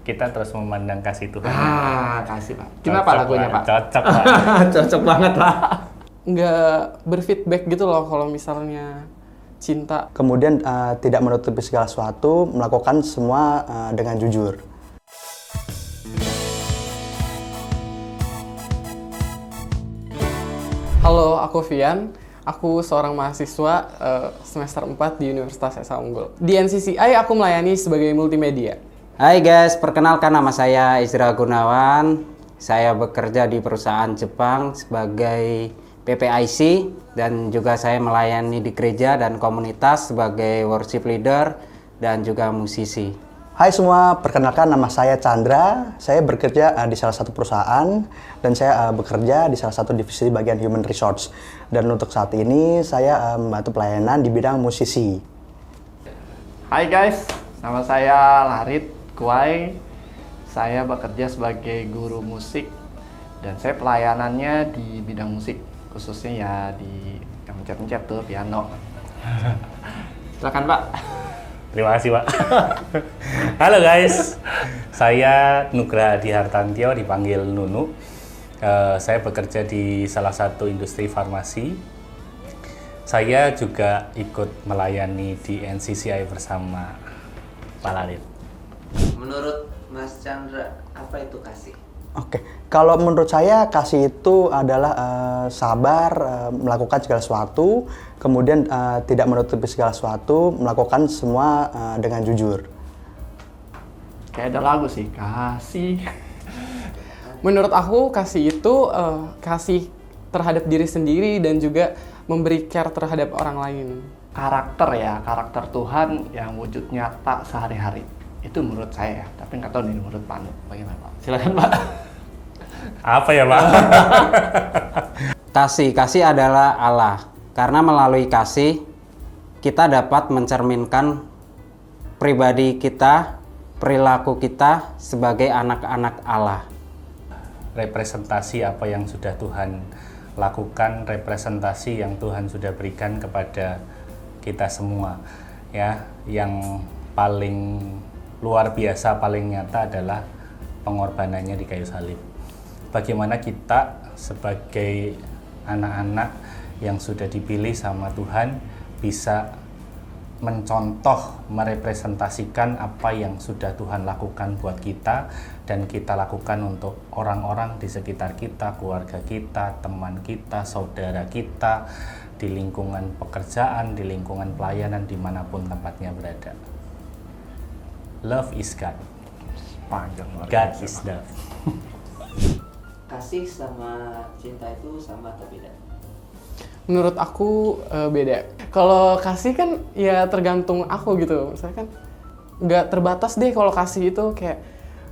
kita terus memandang kasih Tuhan. Kasih Pak. Kenapa lagunya Pak? Cocok Pak. Cocok banget Pak. Nggak berfeedback gitu loh kalau misalnya cinta. Kemudian tidak menutupi segala sesuatu, melakukan semua dengan jujur. Halo, aku Vian. Aku seorang mahasiswa semester 4 di Universitas Esa Unggul. Di NCCI aku melayani sebagai multimedia. Hai guys, perkenalkan nama saya Isra Gunawan. Saya bekerja di perusahaan Jepang sebagai PPIC dan juga saya melayani di gereja dan komunitas sebagai worship leader dan juga musisi. Hai semua, perkenalkan nama saya Chandra. Saya bekerja di salah satu perusahaan dan saya bekerja di salah satu divisi bagian Human Resource. Dan untuk saat ini saya membantu pelayanan di bidang musisi. Hai guys, nama saya Larit Kuai. Saya bekerja sebagai guru musik dan saya pelayanannya di bidang musik, khususnya ya di yang mencet-mencet tuh piano. Silakan Pak. Terima kasih Pak. Halo guys, saya Nugraha Adi Hartantio, dipanggil Nunu. Saya bekerja di salah satu industri farmasi. Saya juga ikut melayani di NCCI bersama Pak Lalit. Menurut Mas Chandra, apa itu kasih? Oke, kalau menurut saya kasih itu adalah sabar, melakukan segala sesuatu, kemudian tidak menutupi segala sesuatu, melakukan semua dengan jujur. Kayak ada lagu sih, kasih. Menurut aku kasih itu kasih terhadap diri sendiri dan juga memberi care terhadap orang lain. Karakter Tuhan yang wujud nyata sehari-hari. Itu menurut saya, tapi nggak tahu nih menurut Pak Nur. Bagaimana Pak? Silakan Pak. Apa ya Pak? Kasih adalah Allah. Karena melalui kasih, kita dapat mencerminkan pribadi kita, perilaku kita sebagai anak-anak Allah. Representasi apa yang sudah Tuhan lakukan, representasi yang Tuhan sudah berikan kepada kita semua. Ya, yang paling luar biasa, paling nyata adalah pengorbanannya di kayu salib. Bagaimana kita sebagai anak-anak yang sudah dipilih sama Tuhan bisa mencontoh, merepresentasikan apa yang sudah Tuhan lakukan buat kita dan kita lakukan untuk orang-orang di sekitar kita, keluarga kita, teman kita, saudara kita, di lingkungan pekerjaan, di lingkungan pelayanan, dimanapun tempatnya berada. Love is God. Panjang luar God biasa, is Pak. love. Kasih sama cinta itu sama atau beda? Menurut aku beda. Kalau kasih kan ya tergantung aku gitu. Misalnya kan nggak terbatas deh kalau kasih itu kayak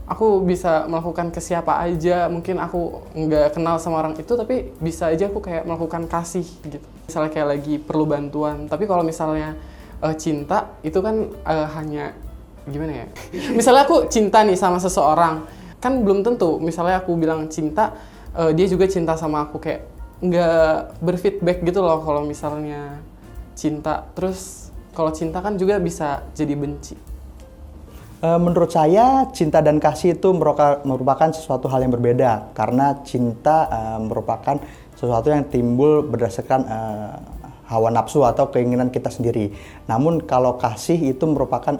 aku bisa melakukan ke siapa aja. Mungkin aku nggak kenal sama orang itu tapi bisa aja aku kayak melakukan kasih gitu. Misalnya kayak lagi perlu bantuan. Tapi kalau misalnya cinta itu kan hanya gimana ya? Misalnya aku cinta nih sama seseorang, kan belum tentu. Misalnya aku bilang cinta, dia juga cinta sama aku, kayak nggak berfeedback gitu loh kalau misalnya cinta. Terus kalau cinta kan juga bisa jadi benci. Menurut saya, cinta dan kasih itu merupakan sesuatu hal yang berbeda. Karena cinta merupakan sesuatu yang timbul berdasarkan hawa nafsu atau keinginan kita sendiri. Namun kalau kasih itu merupakan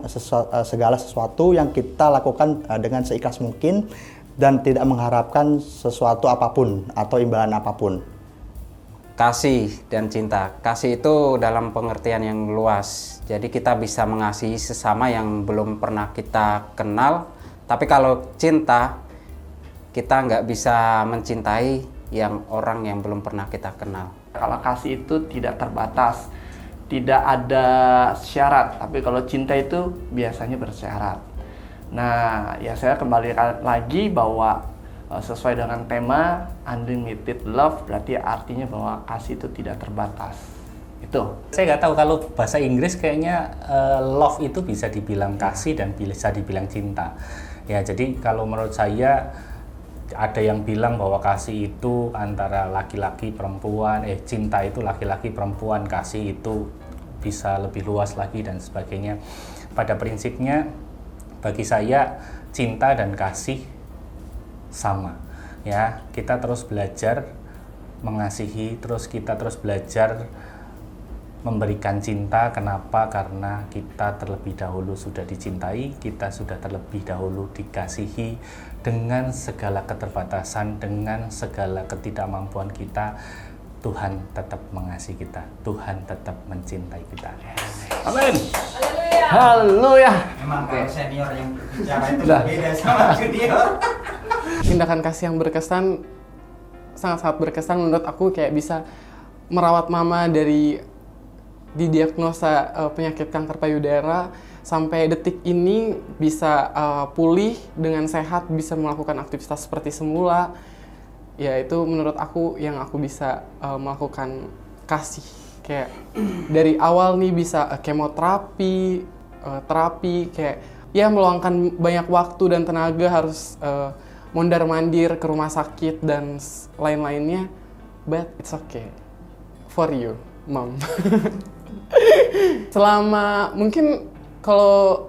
segala sesuatu yang kita lakukan dengan seikhlas mungkin dan tidak mengharapkan sesuatu apapun atau imbalan apapun. Kasih dan cinta. Kasih itu dalam pengertian yang luas. Jadi kita bisa mengasihi sesama yang belum pernah kita kenal. Tapi kalau cinta, kita nggak bisa mencintai orang yang belum pernah kita kenal. Kalau kasih itu tidak terbatas, tidak ada syarat. Tapi kalau cinta itu biasanya bersyarat. Nah, ya saya kembali lagi bahwa sesuai dengan tema unlimited love, berarti artinya bahwa kasih itu tidak terbatas. Itu. Saya nggak tahu kalau bahasa Inggris kayaknya love itu bisa dibilang kasih dan bisa dibilang cinta. Ya, jadi kalau menurut saya ada yang bilang bahwa kasih itu antara laki-laki perempuan, cinta itu laki-laki perempuan, kasih itu bisa lebih luas lagi dan sebagainya. Pada prinsipnya Bagi saya cinta dan kasih sama. Ya, kita terus belajar mengasihi, kita terus belajar memberikan cinta. Kenapa? Karena kita terlebih dahulu sudah dicintai, kita sudah terlebih dahulu dikasihi dengan segala keterbatasan, dengan segala ketidakmampuan kita. Tuhan tetap mengasihi kita, Tuhan tetap mencintai kita. Amin. Haleluya. Memang kalau senior yang berbicara itu Lah. beda sama junior. Tindakan kasih yang berkesan, sangat-sangat berkesan menurut aku, kayak bisa merawat mama dari didiagnosa penyakit kanker payudara sampai detik ini bisa pulih dengan sehat, bisa melakukan aktivitas seperti semula. Ya itu menurut aku yang aku bisa melakukan kasih. Kayak dari awal nih bisa kemoterapi, terapi, kayak ya meluangkan banyak waktu dan tenaga, harus mondar-mandir ke rumah sakit dan lain-lainnya. But it's okay for you, Mom. Selama mungkin kalau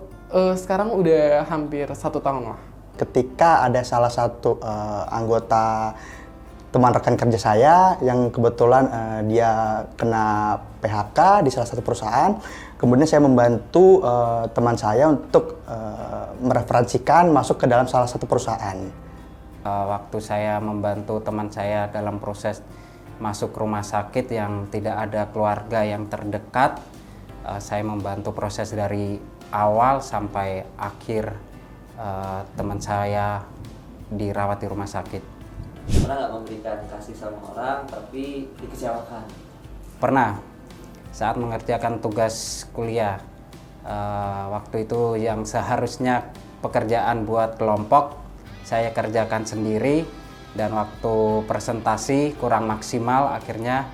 sekarang udah hampir 1 tahun lah. Ketika ada salah satu anggota teman rekan kerja saya yang kebetulan dia kena PHK di salah satu perusahaan, kemudian saya membantu teman saya untuk mereferensikan masuk ke dalam salah satu perusahaan. Waktu saya membantu teman saya dalam proses masuk rumah sakit yang tidak ada keluarga yang terdekat, saya membantu proses dari awal sampai akhir teman saya dirawat di rumah sakit. Pernah nggak memberikan kasih sama orang tapi dikecewakan? Pernah, saat mengerjakan tugas kuliah. Waktu itu yang seharusnya pekerjaan buat kelompok, saya kerjakan sendiri, dan waktu presentasi kurang maksimal, akhirnya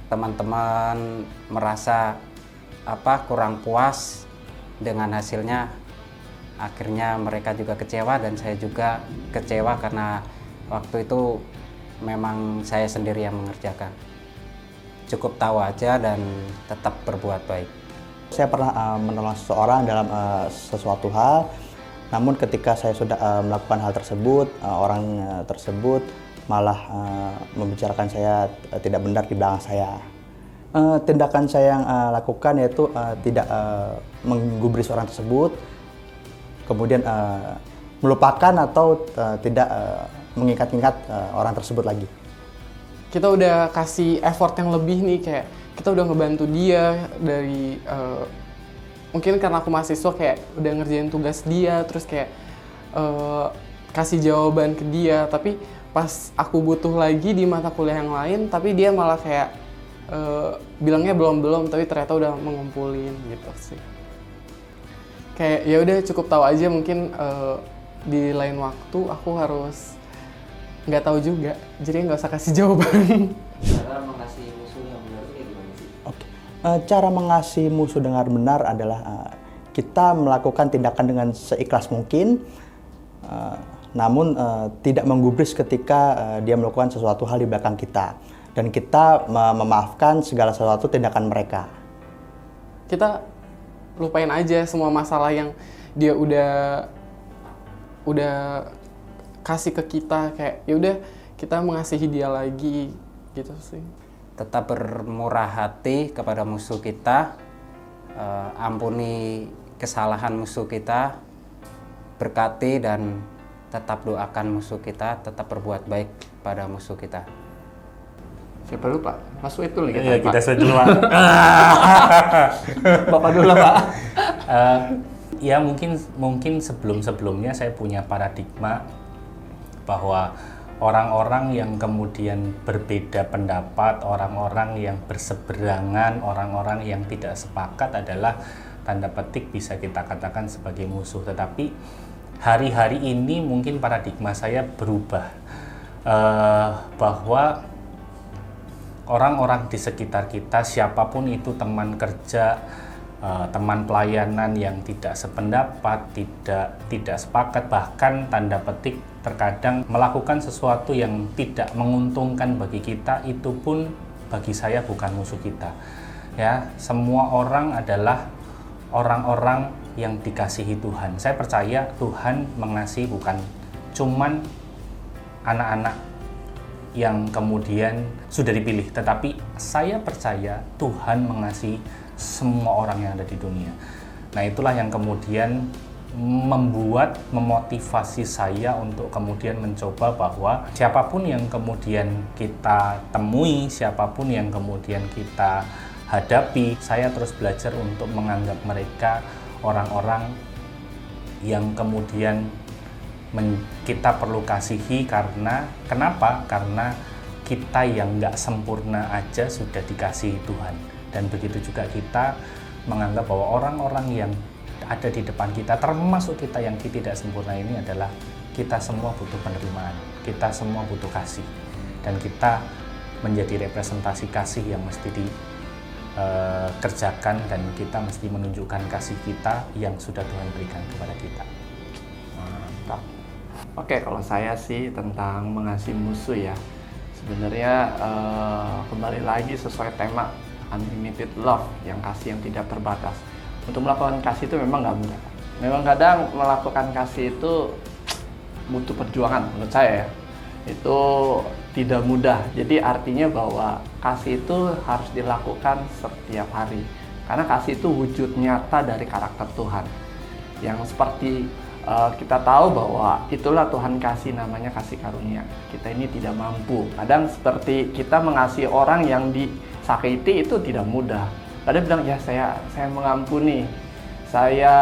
teman-teman merasa kurang puas dengan hasilnya. Akhirnya mereka juga kecewa dan saya juga kecewa karena waktu itu memang saya sendiri yang mengerjakan. Cukup tahu aja dan tetap berbuat baik. Saya pernah menolong seseorang dalam sesuatu hal, namun ketika saya sudah melakukan hal tersebut, orang tersebut malah membicarakan saya tidak benar di belakang saya. Tindakan saya yang lakukan yaitu tidak menggubris orang tersebut, kemudian melupakan atau tidak mengingat-ingat orang tersebut lagi. Kita udah kasih effort yang lebih nih, kayak kita udah ngebantu dia dari mungkin karena aku mahasiswa, kayak udah ngerjain tugas dia, terus kayak kasih jawaban ke dia, tapi pas aku butuh lagi di mata kuliah yang lain, tapi dia malah kayak bilangnya belum, tapi ternyata udah mengumpulin gitu sih. Kayak ya udah cukup tahu aja, mungkin di lain waktu aku harus nggak tahu juga, jadi nggak usah kasih jawaban. Cara mengasihi musuh yang benar itu kayak gimana sih? Oke. Cara mengasihi musuh dengan benar adalah kita melakukan tindakan dengan seikhlas mungkin, namun tidak menggubris ketika dia melakukan sesuatu hal di belakang kita, dan kita memaafkan segala sesuatu tindakan mereka. Kita lupain aja semua masalah yang dia udah kasih ke kita, kayak ya udah kita mengasihi dia lagi gitu sih. Tetap bermurah hati kepada musuh kita, ampuni kesalahan musuh kita, berkati dan tetap doakan musuh kita, tetap berbuat baik pada musuh kita. Siapa lupa? Mas Wei dulu Ya, kita sudah duluan. Bapak dulu Pak. Ya mungkin sebelumnya saya punya paradigma bahwa orang-orang yang kemudian berbeda pendapat, orang-orang yang berseberangan, orang-orang yang tidak sepakat adalah tanda petik bisa kita katakan sebagai musuh. Tetapi hari-hari ini mungkin paradigma saya berubah, bahwa orang-orang di sekitar kita, siapapun itu, teman kerja, teman pelayanan yang tidak sependapat, tidak sepakat, bahkan tanda petik terkadang melakukan sesuatu yang tidak menguntungkan bagi kita, itu pun bagi saya bukan musuh kita. Ya, semua orang adalah orang-orang yang dikasihi Tuhan. Saya percaya Tuhan mengasihi bukan cuman anak-anak yang kemudian sudah dipilih, tetapi saya percaya Tuhan mengasihi semua orang yang ada di dunia. Nah, itulah yang kemudian memotivasi saya untuk kemudian mencoba bahwa siapapun yang kemudian kita temui, siapapun yang kemudian kita hadapi, saya terus belajar untuk menganggap mereka orang-orang yang kemudian kita perlu kasihi. Karena kenapa? Karena kita yang nggak sempurna aja sudah dikasihi Tuhan, dan begitu juga kita menganggap bahwa orang-orang yang ada di depan kita, termasuk kita yang tidak sempurna ini, adalah kita semua butuh penerimaan, kita semua butuh kasih, dan kita menjadi representasi kasih yang mesti dikerjakan, dan kita mesti menunjukkan kasih kita yang sudah Tuhan berikan kepada kita. Mantap. Oke, kalau saya sih tentang mengasihi musuh ya, sebenarnya kembali lagi sesuai tema unlimited love, yang kasih yang tidak terbatas. Untuk melakukan kasih itu memang nggak mudah. Memang kadang melakukan kasih itu butuh perjuangan menurut saya ya. Itu tidak mudah. Jadi artinya bahwa kasih itu harus dilakukan setiap hari. Karena kasih itu wujud nyata dari karakter Tuhan. Yang seperti kita tahu bahwa itulah Tuhan kasih, namanya kasih karunia. Kita ini tidak mampu. Kadang seperti kita mengasihi orang yang disakiti itu tidak mudah. Kadang bilang, ya saya mengampuni, saya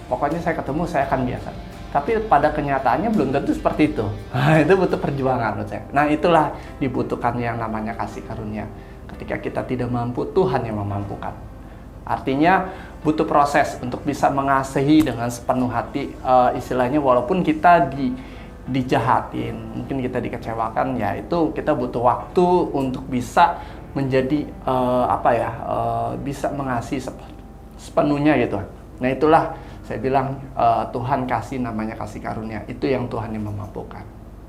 pokoknya saya ketemu saya akan biasa. Tapi pada kenyataannya belum tentu seperti itu. Nah, itu butuh perjuangan menurut saya. Nah, itulah dibutuhkan yang namanya kasih karunia. Ketika kita tidak mampu, Tuhan yang memampukan. Artinya butuh proses untuk bisa mengasihi dengan sepenuh hati. Istilahnya walaupun kita dijahatin, mungkin kita dikecewakan, ya itu kita butuh waktu untuk bisa menjadi bisa mengasihi sepenuhnya gitu. Nah, itulah saya bilang Tuhan kasih, namanya kasih karunia. Itu yang Tuhan yang memampukan.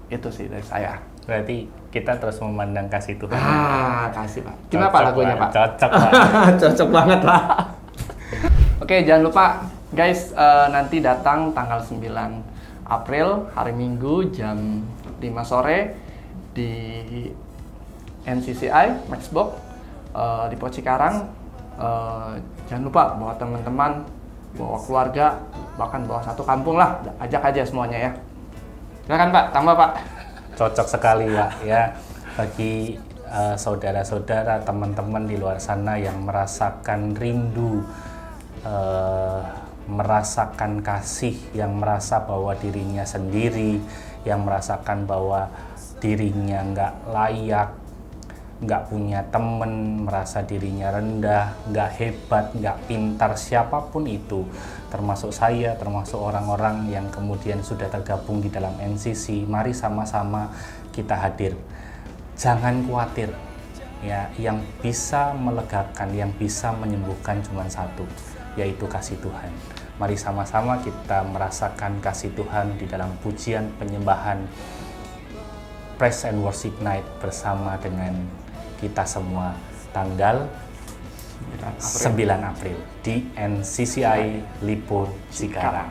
Itu sih dari saya. Berarti kita terus memandang kasih Tuhan. Kasih Pak. Gimana lagunya Pak? Cocok Pak. Cocok banget Pak. Oke, jangan lupa guys, nanti datang tanggal 9 April, hari Minggu jam 5 sore di NCCI Maxbox di Pos Cikarang. Jangan lupa bawa teman-teman, bawa keluarga, bahkan bawa satu kampung lah, ajak aja semuanya ya. Silakan Pak, tambah Pak. Cocok sekali Pak ya, bagi saudara-saudara, teman-teman di luar sana yang merasakan rindu, merasakan kasih, yang merasa bahwa dirinya sendiri, yang merasakan bahwa dirinya nggak layak, nggak punya temen, merasa dirinya rendah, nggak hebat, nggak pintar, siapapun itu, termasuk saya, termasuk orang-orang yang kemudian sudah tergabung di dalam NCC, mari sama-sama kita hadir. Jangan khawatir, ya, yang bisa melegakan, yang bisa menyembuhkan cuma satu, yaitu kasih Tuhan. Mari sama-sama kita merasakan kasih Tuhan di dalam pujian penyembahan Praise and Worship Night bersama dengan kita semua tanggal 9 April di NCCI Lipo Cikarang.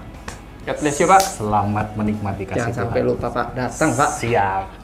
God bless you Pak. Selamat menikmati kasih Jangan Tuhan. sampai lupa Pak, datang Pak. Siap.